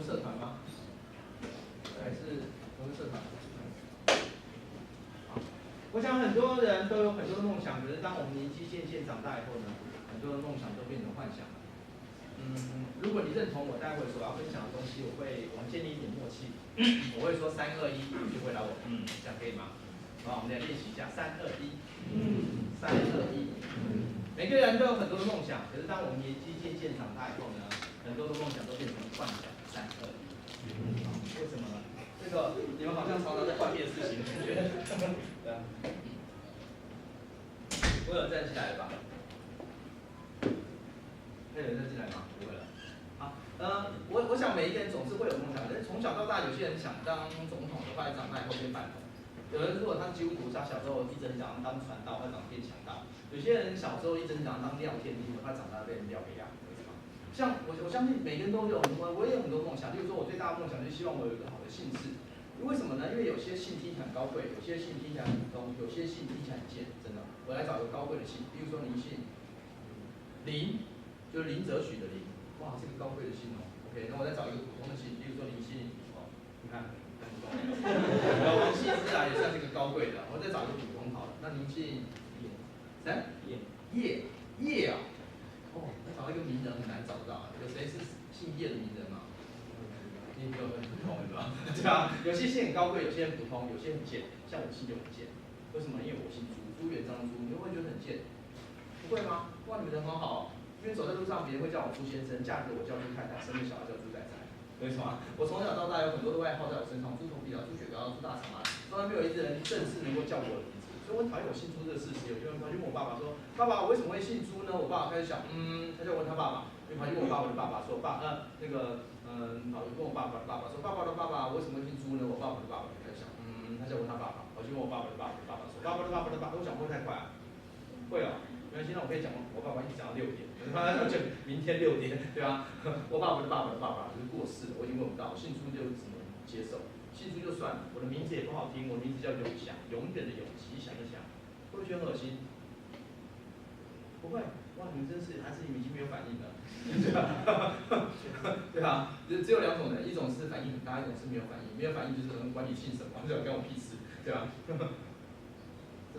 社团吗？还是同个社团？好，我想很多人都有很多的梦想，可是当我们年纪渐渐长大以后呢，很多的梦想都变成幻想了。如果你认同我待会所要分享的东西，我们建立一点默契，我会说3、2、1，你就回答我，这样可以吗？好，我们来练习一下，3、2、1，3、2、1。每个人都有很多的梦想，可是当我们年纪渐渐长大以后呢，很多的梦想都变成幻想。3、2、1。为什么呢？这个你们好像常常在幻灭事情，对啊。我有站起来了吧？还有人站进来吗？不会了。好，我想每一个人总是会有梦想，但是从小到大，有些人想当总统的话，长大以后变反统；有人如果他是基督徒，他小时候一直很想当传道，他长大变强盗；有些人小时候一直很想当廖天丁，他长大变廖培亚。像我相信每个人都有我也有很多梦想。例如说，我最大的梦想就是希望我有一个好的姓氏。为什么呢？因为有些姓听起来很高贵，有些姓听起来很普通，有些姓听起来很贱，真的。我来找一个高贵的姓，比如说您姓林。就是林则许的林，哇，是个高贵的姓哦。OK， 那我再找一个普通的姓，比如说林姓，你看很普通。然后王羲之啊，也算是个高贵的。我再找一个普通好了，那您姓叶啊，那找一个名人很难找到，有谁是姓叶的名人吗？你有很普通对吧？对啊，有些姓很高贵，有些很普通，有些很贱，像我姓就很贱。为什么？因为我姓朱，朱元璋的朱，你会不会觉得很贱？不会吗？哇，你们人很好。因为走在路上，别人会叫我朱先生，嫁给我叫朱太太，生个小孩叫朱仔仔，为什么？我从小到大有很多的外号在我身上，猪头皮啊、猪血糕、猪大肠啊，从来没有一个人正式能够叫我的名字，所以我很讨厌我姓朱这个事实。有些人跑去问我爸爸说：“爸爸，我为什么会姓朱呢？”我爸爸开始想，他就问他爸爸，就跑去问我爸爸的爸爸说：“跑去问我爸爸的爸爸说：‘爸爸的爸爸，我为什么会姓朱呢？’我爸爸的爸爸就开始想，他就问他爸爸，跑去问我爸爸的爸爸的爸爸说：‘爸爸的爸爸的爸爸，我讲会不会太快啊？’会啊。没关系，那我可以讲，我爸爸一直讲到6点，就明天6点，对吧？我爸爸的爸爸的爸爸就是过世了，我已经问不到，姓朱就只能接受，姓朱就算了，我的名字也不好听，我的名字叫永祥，永远的永，吉祥的祥，会不会觉得很恶心？不会，哇，你们真是还是你们已经没有反应了，对吧？对啊，只有2种人，一种是反应很大，一种是没有反应，没有反应就是管你姓什么，对吧？关我屁事，对吧？这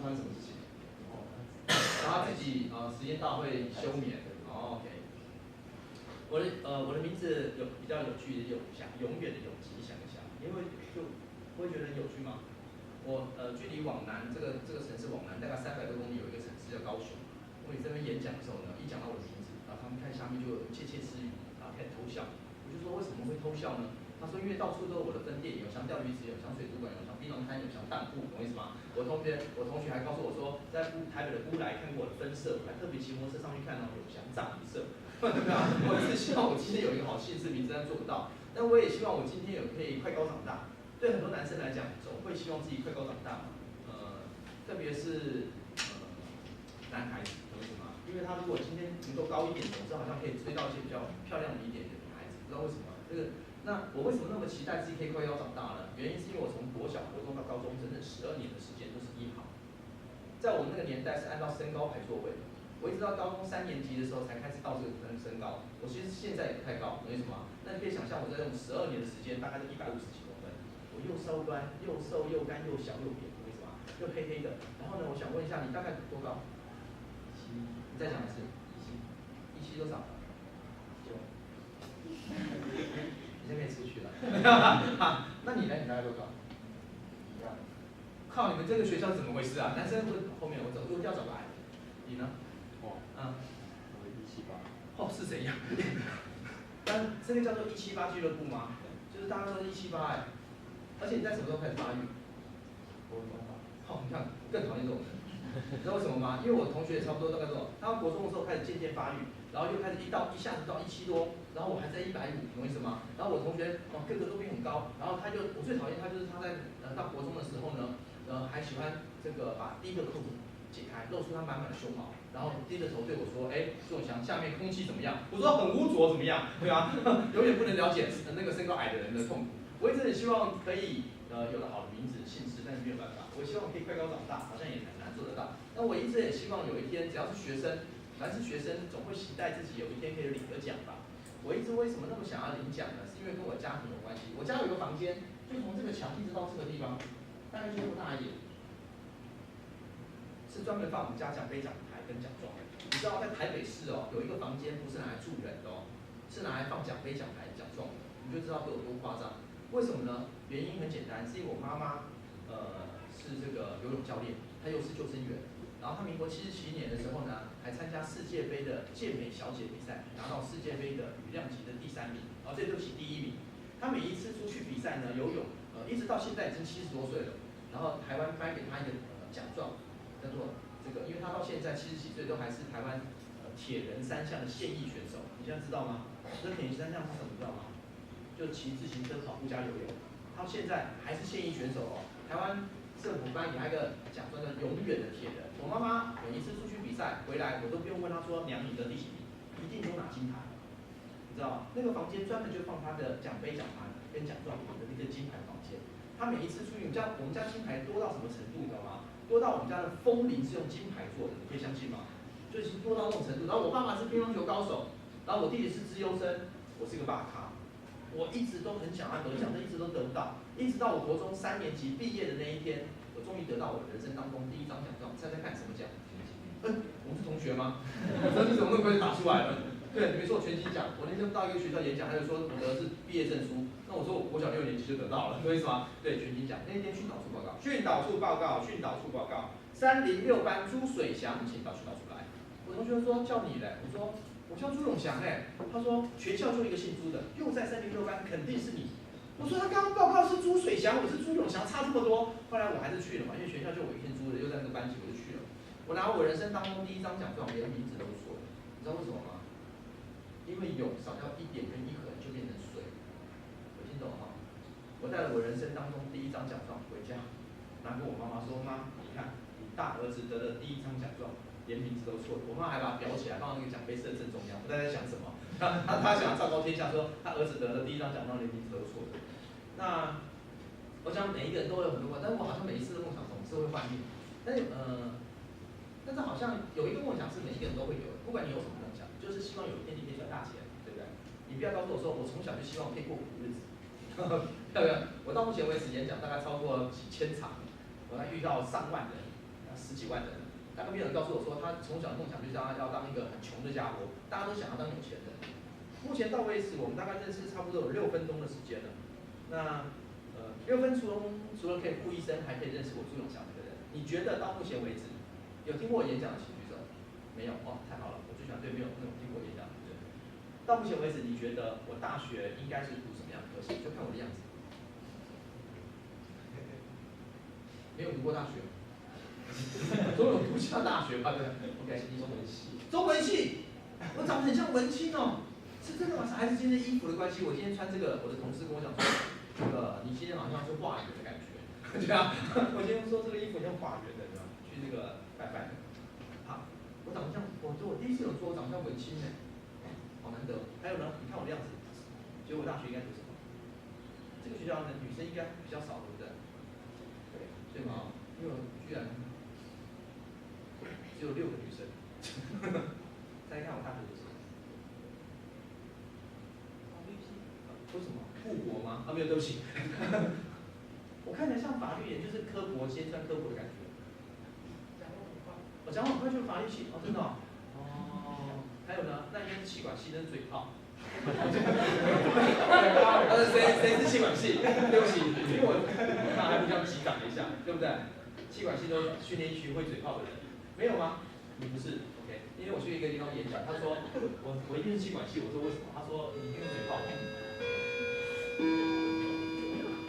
发生什么事情？然后他自己时间到会休眠。OK。我的名字比较有趣的永祥，永远的永，吉祥的祥，因为就不会觉得很有趣吗？我距离往南这个城市往南大概300多公里有一个城市叫高雄。我每次在那边演讲的时候呢，一讲到我的名字，然后他们看下面就有窃窃私语，然后开始偷笑。我就说为什么会偷笑呢？他说因为到处都有我的分店，有像钓鱼池，有像水族馆，有像槟榔摊，有像当铺，懂我意思吗？我同学还告诉我说，在台北的乌来看过我的分社，我还特别骑摩托车上去看到有像藏鱼社。对吧？我只是希望我今天有一个好姓氏名字，但做不到。但我也希望我今天可以快高长大。对很多男生来讲，总会希望自己快高长大嘛。特别是男孩子，懂我意思吗？因为他如果今天能够高一点，总之好像可以追到一些比较漂亮的一点的女孩子，不知道为什么。那我为什么那么期待自己可以快高长大呢？原因是因为我从国小、国中到高中，整整12年的时间都是1号。在我们那个年代是按照身高排座位的。我一直到高中3年级的时候才开始到这个身高。我其实现在也不太高，懂我意思吗？那你可以想象我在用12年的时间，大概是150几公分。我又稍端，又瘦又干又小又扁，懂我意思吗？又黑黑的。然后呢，我想问一下，你大概多高？17。你再讲一次。17多少？9。你现在可以出去了。那你呢？你大概多高？靠，你们这个学校怎么回事啊？男生后面我走，我一定要找个矮的。你呢？我178。是怎样？但这个叫做178俱乐部吗？就是大家都是178哎。而且你在什么时候开始发育？国中吧。你看，更讨厌这种人。你知道为什么吗？因为我同学也差不多大概这种，他国中的时候开始渐渐发育，然后又开始一下子到17多，然后我还在150，懂我意思吗？然后我同学个个都比很高，然后我最讨厌他就是他在到国中的时候呢，还喜欢这个把第一个裤子解开，露出他满满的胸毛，然后低着头对我说：“朱永祥，下面空气怎么样？”我说：“很污浊，怎么样？”对吧？永远不能了解那个身高矮的人的痛苦。我一直很希望可以有了好的名字姓氏，但是没有办法。我希望可以快高长大，好像也很难做得到。那我一直也希望有一天，只要是学生，凡是学生总会期待自己有一天可以领个奖吧。我一直为什么那么想要领奖呢？是因为跟我家家庭有关系。我家有一个房间，就从这个墙一直到这个地方，大概就这么大一点，是专门放我们家奖杯、奖牌跟奖状。你知道在台北市哦，有一个房间不是拿来住人的哦，是拿来放奖杯、奖牌、奖状的，你就知道这有多夸张。为什么呢？原因很简单，是因为我妈妈是这个游泳教练，她又是救生员。然后他民国77年的时候呢，还参加世界杯的健美小姐比赛，拿到世界杯的羽量级的第3名，对不起，第1名。他每一次出去比赛呢，游泳，一直到现在已经70多岁了。然后台湾颁给他一个奖状，叫做这个，因为他到现在70几岁都还是台湾铁人3项的现役选手。你现在知道吗？这铁人3项是什么？知道吗？就骑自行车、跑步加游泳。他现在还是现役选手哦。台湾政府颁给他一个奖状叫永远的铁人。我妈妈每一次出去比赛回来，我都不用问她说娘你得第几名，一定都拿金牌。你知道吗？那个房间专门就放她的奖杯、奖牌跟奖状的那个金牌房间。她每一次出去，我们家金牌多到什么程度，你知道吗？多到我们家的风铃是用金牌做的，你可以相信吗？就已经多到那种程度。然后我爸爸是乒乓球高手，然后我弟弟是资优生，我是个大咖。我一直都很想要得奖，但一直都得不到。一直到我国中3年级毕业的那一天，我终于得到我人生当中第1张奖状。猜猜看什么奖？我们是同学吗？你怎么那么快就打出来了？对，没错，全勤奖。我那天到一个学校演讲，他就说我得的是毕业证书。那我说我国小6年级就得到了，懂我意思吗？对，全勤奖。那天训导处报告，训导处报告，306班朱水祥，请到训导处来。我同学说叫你嘞，我说我叫朱永祥哎。他说全校就一个姓朱的，又在306班，肯定是你。我说他刚刚报告是朱水祥，我是朱永祥，差这么多。后来我还是去了嘛，因为全校就我一姓朱的，又在那个班级，我就去了。我拿我人生当中第1张奖状，连名字都错了，你知道为什么吗？因为泳少掉1点跟1横就变成水，有听懂吗？我带了我人生当中第1张奖状回家，拿给我妈妈说：“妈，你看，你大儿子得的第1张奖状，连名字都错了。”我妈还把它裱起来，放到那个奖杯设正中央。我在想什么？他想昭告天下说，他儿子得的第1张奖状，连名字都错了。那我想每一个人都有很多梦，但是我好像每一次的梦想总是会幻灭。但是好像有一个梦想是每一个人都会有的，不管你有什么梦想，就是希望有一天你可以赚大钱，对不对？你不要告诉我说，我从小就希望可以过苦日子，对不对？我到目前为止演讲大概超过几千场，我还遇到上万人，10几万人，大概没有人告诉我说他从小的梦想就是要当一个很穷的家伙，大家都想要当有钱人。目前到为止，我们大概认识差不多有6分钟的时间了。那6分钟除了可以呼一声，还可以认识我朱永祥这个人。你觉得到目前为止？有听过我演讲的请举手，没有哦，太好了，我最喜欢对没有那种听过演讲的人。到目前为止，你觉得我大学应该是读什么样的科系？就看我的样子，没有读过大学，总有读下大学吧？对 ，OK， 中文系，中文系，我长得很像文青哦，是真的吗？还是今天衣服的关系？我今天穿这个，我的同事跟我讲说，这个你今天好像是化缘的感觉，对啊，我今天说这个衣服像化缘的，对吧？去那个。拜拜。好，我长得像，我第一次有说我长得像文青呢，好难得。还有呢，你看我的样子，觉得我大学应该读什么？这个学校呢，女生应该比较少，对不对？对吗？因为我居然只有6个女生。再看我大学读什么？法律系。为什么？复国吗？没有，对不起。我看起来像法律，也就是科博，先算科博的感觉。我讲话很快就是法律系哦，真的哦。还有呢，那应该是气管系，那是嘴炮。谁是气管系？对不起，因为我那还比较急赶了一下，对不对？气管系都训练一群会嘴炮的人，没有吗？你不是 ，OK？ 因为我去一个地方演讲，他说我一定是气管系，我说为什么？他说你一定是嘴炮。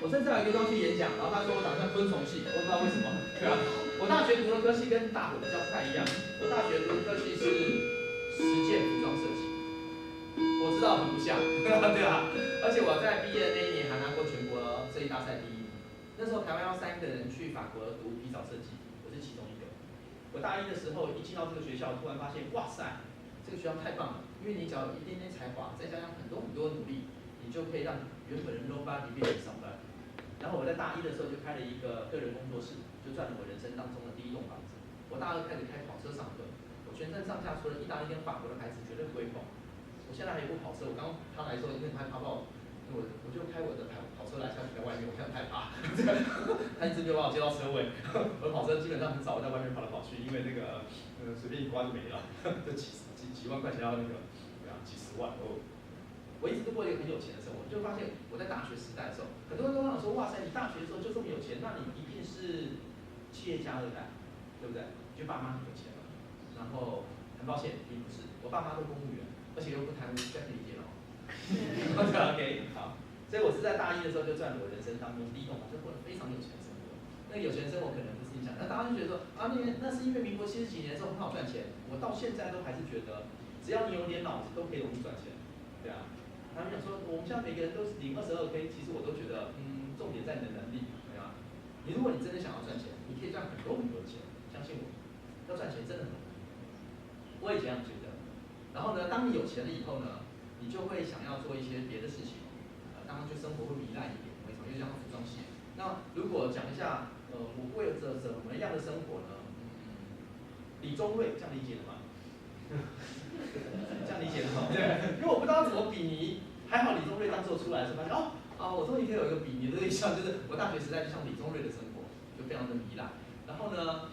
我甚至还有一个地方去演讲，然后他说我长得像昆虫系，我不知道为什么，对吧？我大学读的科系跟大伙比较不太一样，我大学读的科系是实践服装设计，我知道很不像，对吧？而且我在毕业的那一年还拿过全国设计大赛第1名。那时候台湾要3个人去法国读皮草设计，我是其中一个。我大1的时候一进到这个学校，突然发现，哇塞，这个学校太棒了，因为你只要有一点点才华，再加上很多努力，你就可以让原本的 nobody 变成 somebody。然后我在大1的时候就开了一个个人工作室，就赚了我人生当中的第1栋房子。我大2开始开跑车上课，我全身上下除了意大利跟法国的牌子绝对不会碰。我现在还有一部跑车，我刚他来的时候因为他怕爆，我就开他一直没有把我接到车位，我的跑车基本上很少在外面跑来跑去，因为那个随便一刮就没了，就几万块钱要那个，对啊，几十万哦。我一直都过一个很有钱的生活，就发现我在大学时代的时候，很多人都想说，哇塞，你大学的时候就这么有钱，那你一定是企业家二代，对不对？就爸妈很有钱了。然后很抱歉，并不是，我爸妈都公务员，而且又不贪污，这样可以理解了。OK， 好，所以我是在大一的时候就赚了我人生当中第一栋房，就过得非常有钱的生活。那个有钱生活可能不是你想，那大家就觉得说啊，那是因为民国70几年的时候很好赚钱，我到现在都还是觉得，只要你有点脑子，都可以容易赚钱，对啊。他们讲说，我们现在每个人都是领22K，其实我都觉得，重点在你的能力，对吧？如果你真的想要赚钱，你可以赚很多很多的钱，相信我，要赚钱真的很容易。我也这样觉得。然后呢，当你有钱了以后呢，你就会想要做一些别的事情，当然就生活会糜烂一点，为什么？因为像服装系。那如果讲一下，我为着怎么样的生活呢？李宗瑞这样理解的吗？这样理解的吗？对，因为我不知道怎么比拟，还好李宗瑞当时出来的时候发现，我终于可以有一个比拟的对象，就是我大学时代就像李宗瑞的生活，就非常的糜烂。然后呢，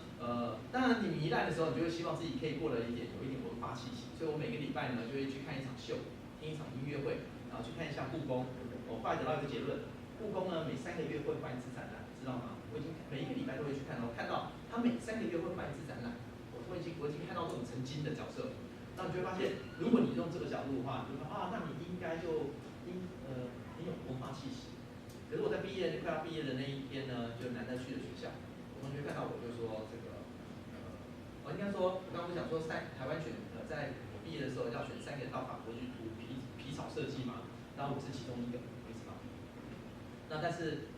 当然你糜烂的时候，你就会希望自己可以过得有一点文化气息，所以我每个礼拜呢就会去看一场秀，听一场音乐会，然后去看一下故宫。我后来得到一个结论，故宫呢每3个月会换一次展览，知道吗？我已经每一个礼拜都会去看，我看到他每3个月会换一次展览，我已经看到这种成精的角色。那你就会发现，如果你用这个角度的话，你就说那你应该就很有文化气息。可是我在快要毕业的那一天呢，就难得去的学校，我同学看到我就说这个，应该说，我刚刚不讲说台湾在我毕业的时候要选3个到法国去读皮草设计嘛，然后我是其中一个，为什么？那但是